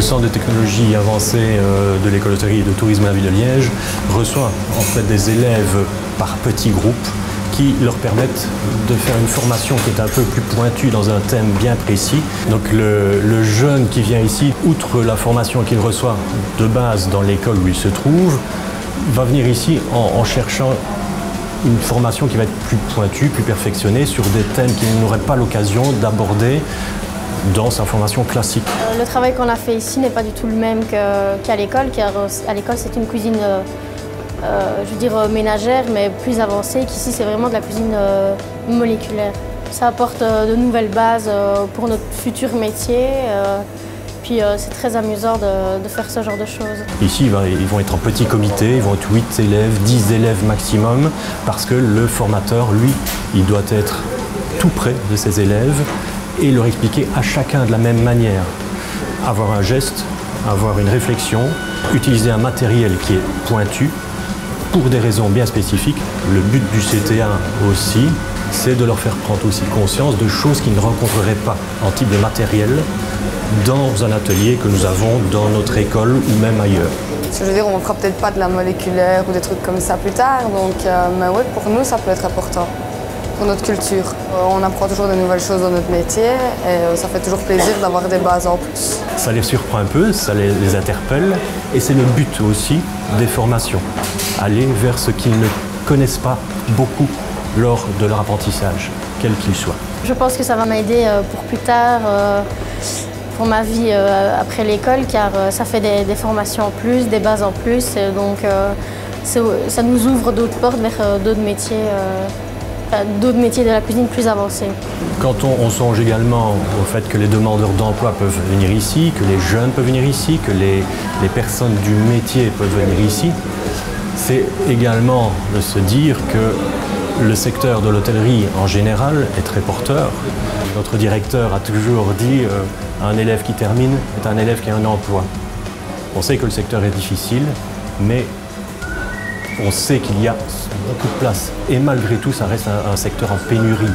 centre de technologie avancée de l'école d'hôtellerie et de tourisme de la ville de Liège reçoit en fait des élèves par petits groupes qui leur permettent de faire une formation qui est un peu plus pointue dans un thème bien précis. Donc le jeune qui vient ici, outre la formation qu'il reçoit de base dans l'école où il se trouve, va venir ici en cherchant une formation qui va être plus pointue, plus perfectionnée sur des thèmes qu'il n'aurait pas l'occasion d'aborder dans sa formation classique. Le travail qu'on a fait ici n'est pas du tout le même qu'à l'école, car à l'école c'est une cuisine, je veux dire ménagère, mais plus avancée, qu'ici c'est vraiment de la cuisine moléculaire. Ça apporte de nouvelles bases pour notre futur métier. Puis c'est très amusant de faire ce genre de choses. Ici, ils vont être en petit comité, ils vont être 8 élèves, 10 élèves maximum, parce que le formateur, lui, il doit être tout près de ses élèves et leur expliquer à chacun de la même manière. Avoir un geste, avoir une réflexion, utiliser un matériel qui est pointu pour des raisons bien spécifiques. Le but du CTA aussi, c'est de leur faire prendre aussi conscience de choses qu'ils ne rencontreraient pas en type de matériel dans un atelier que nous avons dans notre école ou même ailleurs. Je veux dire, on ne fera peut-être pas de la moléculaire ou des trucs comme ça plus tard, donc mais ouais, pour nous ça peut être important, pour notre culture. On apprend toujours de nouvelles choses dans notre métier et ça fait toujours plaisir d'avoir des bases en plus. Ça les surprend un peu, ça les interpelle et c'est le but aussi des formations, aller vers ce qu'ils ne connaissent pas beaucoup lors de leur apprentissage, quel qu'il soit. Je pense que ça va m'aider pour plus tard, pour ma vie après l'école, car ça fait des formations en plus, des bases en plus, donc ça nous ouvre d'autres portes vers d'autres métiers de la cuisine plus avancés. Quand on songe également au fait que les demandeurs d'emploi peuvent venir ici, que les jeunes peuvent venir ici, que les personnes du métier peuvent venir ici, c'est également de se dire que le secteur de l'hôtellerie en général est très porteur. Notre directeur a toujours dit un élève qui termine est un élève qui a un emploi. On sait que le secteur est difficile, mais on sait qu'il y a beaucoup de place. Et malgré tout, ça reste un secteur en pénurie.